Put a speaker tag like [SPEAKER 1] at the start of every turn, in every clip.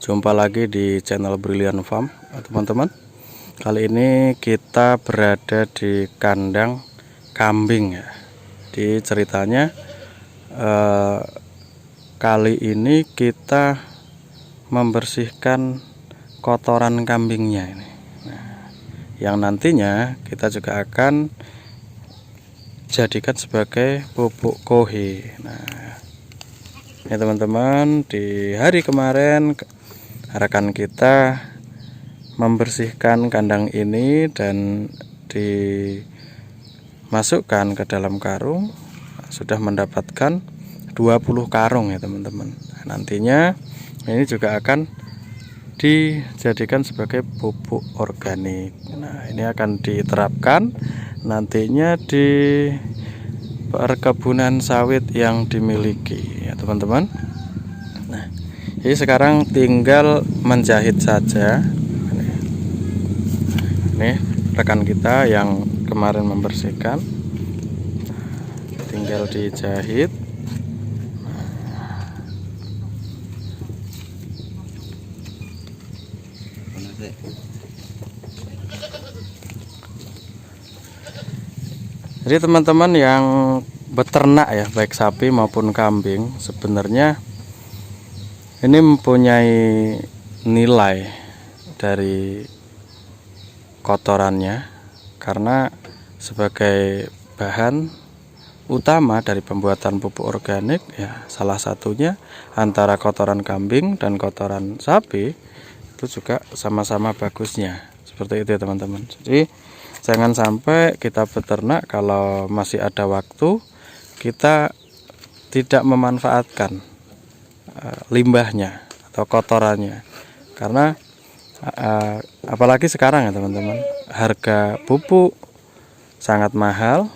[SPEAKER 1] Jumpa lagi di channel Brilliant Farm, teman-teman. Kali ini kita berada di kandang kambing ya. Di ceritanya kali ini kita membersihkan kotoran kambingnya ini. Nah, yang nantinya kita juga akan jadikan sebagai pupuk kohe. Nah, ya teman-teman, di hari kemarin rekan kita membersihkan kandang ini dan dimasukkan ke dalam karung, sudah mendapatkan 20 karung ya teman-teman. Nantinya ini juga akan dijadikan sebagai pupuk organik. Nah, ini akan diterapkan nantinya di perkebunan sawit yang dimiliki ya teman-teman. Nah, jadi sekarang tinggal menjahit saja. Ini rekan kita yang kemarin membersihkan, tinggal dijahit. Jadi teman-teman yang beternak ya, baik sapi maupun kambing, sebenarnya ini mempunyai nilai dari kotorannya, karena sebagai bahan utama dari pembuatan pupuk organik ya, salah satunya antara kotoran kambing dan kotoran sapi itu juga sama-sama bagusnya, seperti itu ya teman-teman. Jadi jangan sampai kita beternak kalau masih ada waktu kita tidak memanfaatkan limbahnya atau kotorannya, karena apalagi sekarang ya teman-teman, harga pupuk sangat mahal.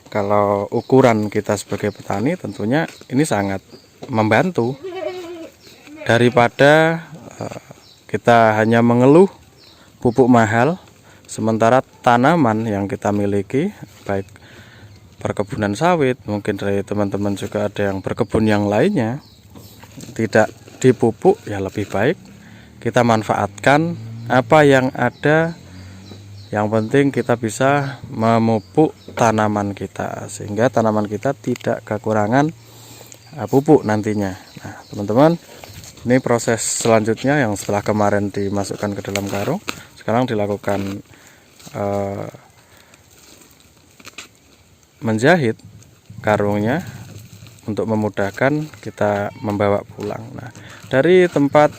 [SPEAKER 1] Kalau ukuran kita sebagai petani tentunya ini sangat membantu, daripada kita hanya mengeluh pupuk mahal sementara tanaman yang kita miliki, baik perkebunan sawit, mungkin dari teman-teman juga ada yang berkebun yang lainnya, tidak dipupuk, ya lebih baik kita manfaatkan apa yang ada. Yang penting kita bisa memupuk tanaman kita sehingga tanaman kita tidak kekurangan pupuk nantinya. Nah teman-teman, ini proses selanjutnya yang setelah kemarin dimasukkan ke dalam karung, sekarang dilakukan menjahit karungnya untuk memudahkan kita membawa pulang. Nah, dari tempat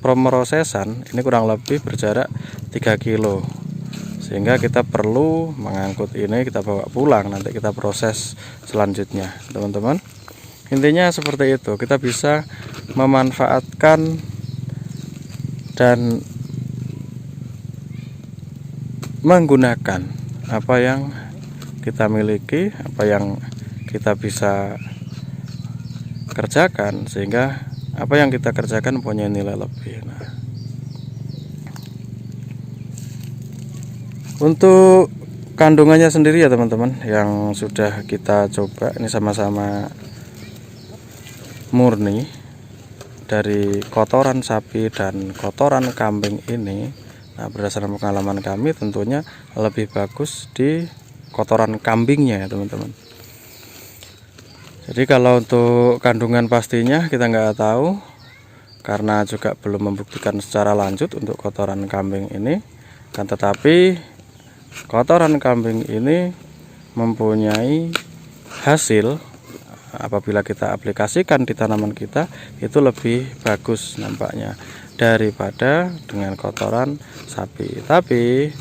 [SPEAKER 1] pemrosesan ini kurang lebih berjarak 3 kilo, sehingga kita perlu mengangkut ini, kita bawa pulang, nanti kita proses selanjutnya teman-teman. Intinya seperti itu, kita bisa memanfaatkan dan menggunakan apa yang kita miliki, apa yang kita bisa kerjakan, sehingga apa yang kita kerjakan punya nilai lebih. Nah, untuk kandungannya sendiri ya teman-teman, yang sudah kita coba ini sama-sama murni dari kotoran sapi dan kotoran kambing ini. Nah, berdasarkan pengalaman kami tentunya lebih bagus di kotoran kambingnya ya teman-teman. Jadi kalau untuk kandungan pastinya kita nggak tahu, karena juga belum membuktikan secara lanjut untuk kotoran kambing ini. Kan tetapi kotoran kambing ini mempunyai hasil apabila kita aplikasikan di tanaman kita itu lebih bagus nampaknya daripada dengan kotoran sapi. Tapi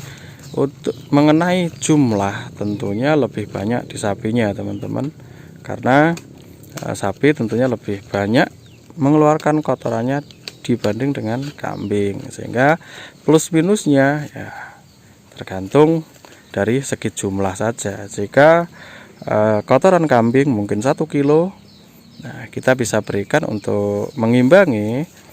[SPEAKER 1] untuk mengenai jumlah tentunya lebih banyak di sapinya teman-teman, karena sapi tentunya lebih banyak mengeluarkan kotorannya dibanding dengan kambing, sehingga plus minusnya ya tergantung dari segi jumlah saja. Jika kotoran kambing mungkin 1 kilo, nah kita bisa berikan untuk mengimbangi.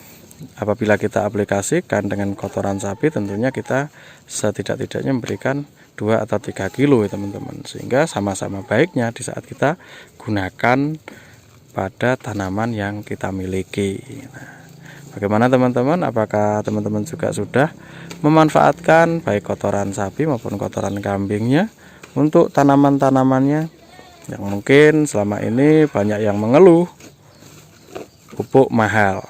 [SPEAKER 1] Apabila kita aplikasikan dengan kotoran sapi, tentunya kita setidak-tidaknya memberikan 2 atau 3 kilo ya teman-teman, sehingga sama-sama baiknya di saat kita gunakan pada tanaman yang kita miliki. Nah, bagaimana teman-teman? Apakah teman-teman juga sudah memanfaatkan baik kotoran sapi maupun kotoran kambingnya untuk tanaman-tanamannya yang mungkin selama ini banyak yang mengeluh pupuk mahal?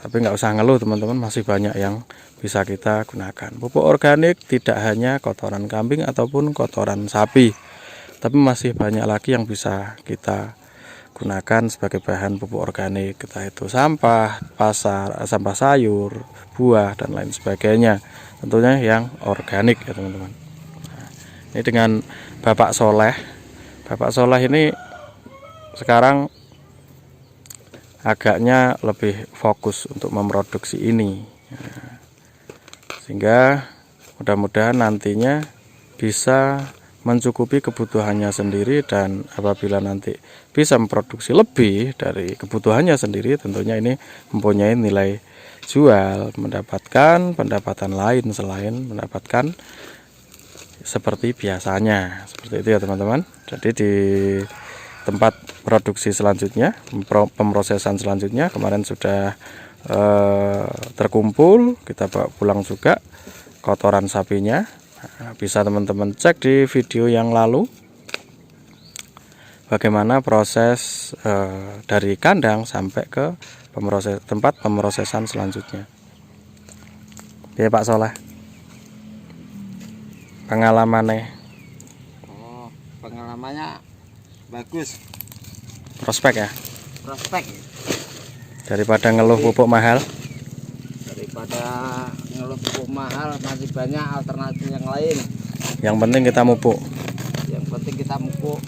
[SPEAKER 1] Tapi nggak usah ngeluh teman-teman, masih banyak yang bisa kita gunakan. Pupuk organik tidak hanya kotoran kambing ataupun kotoran sapi, tapi masih banyak lagi yang bisa kita gunakan sebagai bahan pupuk organik, entah itu sampah pasar, sampah sayur, buah dan lain sebagainya. Tentunya yang organik ya teman-teman. Nah, ini dengan Bapak Soleh. Bapak Soleh ini sekarang agaknya lebih fokus untuk memproduksi ini. Nah, sehingga mudah-mudahan nantinya bisa mencukupi kebutuhannya sendiri, dan apabila nanti bisa memproduksi lebih dari kebutuhannya sendiri, tentunya ini mempunyai nilai jual, mendapatkan pendapatan lain selain mendapatkan seperti biasanya. Seperti itu ya teman-teman. Jadi di tempat produksi selanjutnya, pemrosesan selanjutnya kemarin sudah terkumpul, kita bawa pulang juga kotoran sapinya. Nah, bisa teman-teman cek di video yang lalu bagaimana proses dari kandang sampai ke tempat pemrosesan selanjutnya. Ya Pak Soleh, pengalamannya?
[SPEAKER 2] Oh, pengalamannya bagus.
[SPEAKER 1] Prospek ya?
[SPEAKER 2] Prospek.
[SPEAKER 1] Daripada ngeluh pupuk mahal.
[SPEAKER 2] Daripada ngeluh pupuk mahal, masih banyak alternatif yang lain.
[SPEAKER 1] Yang penting kita mupuk.
[SPEAKER 2] Yang penting kita mupuk.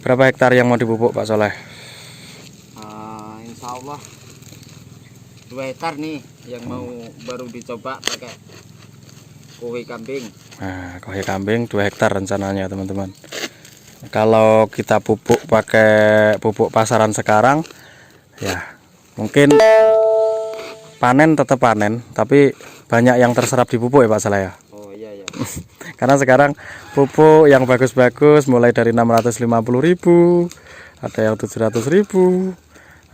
[SPEAKER 1] Berapa hektar yang mau dipupuk Pak Soleh?
[SPEAKER 2] Insya Allah 2 hektar nih yang mau baru dicoba pakai kue kambing.
[SPEAKER 1] Nah, kue kambing 2 hektar rencananya teman-teman. Kalau kita pupuk pakai pupuk pasaran sekarang, ya mungkin panen tetap panen, tapi banyak yang terserap di pupuk ya Pak Soleh ya.
[SPEAKER 2] Oh iya ya.
[SPEAKER 1] Karena sekarang pupuk yang bagus-bagus mulai dari 650.000, ada yang 700.000,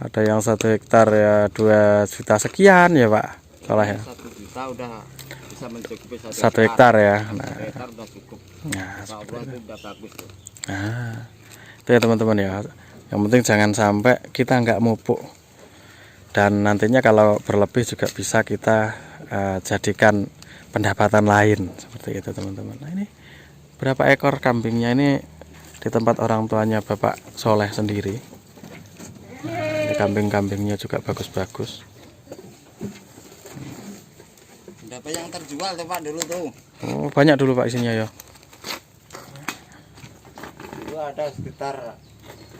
[SPEAKER 1] ada yang 1 hektar ya 2 juta sekian ya Pak Soleh ya.
[SPEAKER 2] 1 juta udah bisa mencukupi
[SPEAKER 1] 1 hektar ya. Nah,
[SPEAKER 2] 1 hektar udah cukup.
[SPEAKER 1] nah
[SPEAKER 2] Insya Allah itu udah bagus tuh.
[SPEAKER 1] Nah, itu ya teman-teman ya. Yang penting jangan sampai kita nggak mupuk. Dan nantinya kalau berlebih juga bisa kita jadikan pendapatan lain seperti itu teman-teman. Nah, ini berapa ekor kambingnya ini di tempat orang tuanya Bapak Soleh sendiri. Nah, kambing-kambingnya juga bagus-bagus.
[SPEAKER 2] Berapa yang terjual tuh Pak dulu tuh?
[SPEAKER 1] Oh, banyak dulu Pak isinya ya.
[SPEAKER 2] Ada sekitar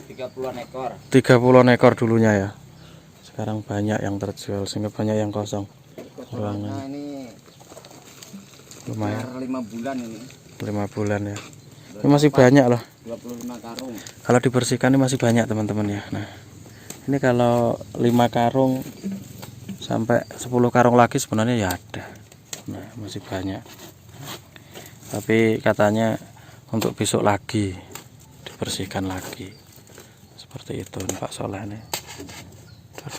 [SPEAKER 2] 30-an ekor.
[SPEAKER 1] 30-an ekor dulunya ya. Sekarang banyak yang terjual sehingga banyak yang kosong.
[SPEAKER 2] Ruangan ini
[SPEAKER 1] lumayan
[SPEAKER 2] 5 bulan ini.
[SPEAKER 1] 5 bulan ya. Ini masih banyak loh.
[SPEAKER 2] 25 karung.
[SPEAKER 1] Kalau dibersihkan ini masih banyak teman-teman ya. Nah, ini kalau 5 karung sampai 10 karung lagi sebenarnya ya ada. Nah, masih banyak. Tapi katanya untuk besok lagi bersihkan lagi seperti itu nih Pak Soleh nih.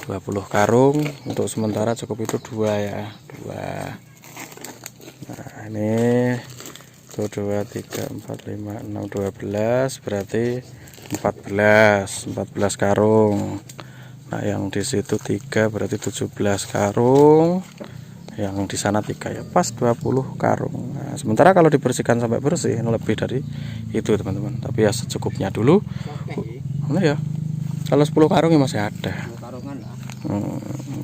[SPEAKER 1] 20 karung untuk sementara cukup itu 2 ya, 2. Nah ini tuh 2 3 4 5 6 12 berarti 14 karung. Nah yang di situ 3 berarti 17 karung, yang di sana 3 ya, pas 20 karung. Nah, sementara kalau dibersihkan sampai bersih lebih dari itu teman-teman, tapi ya secukupnya dulu. Nah ya, kalau 10 karung ya masih ada.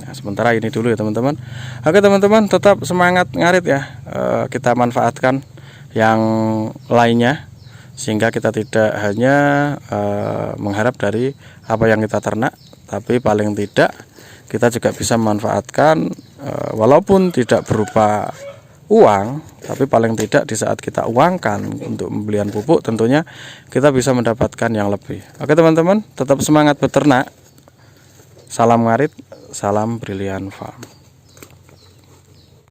[SPEAKER 1] Nah, sementara ini dulu ya teman-teman. Oke teman-teman, tetap semangat ngarit ya. Kita manfaatkan yang lainnya sehingga kita tidak hanya mengharap dari apa yang kita ternak, tapi paling tidak kita juga bisa memanfaatkan walaupun tidak berupa uang, tapi paling tidak di saat kita uangkan untuk pembelian pupuk, tentunya kita bisa mendapatkan yang lebih. Oke teman-teman, tetap semangat beternak. Salam ngarit, salam Brilian Farm.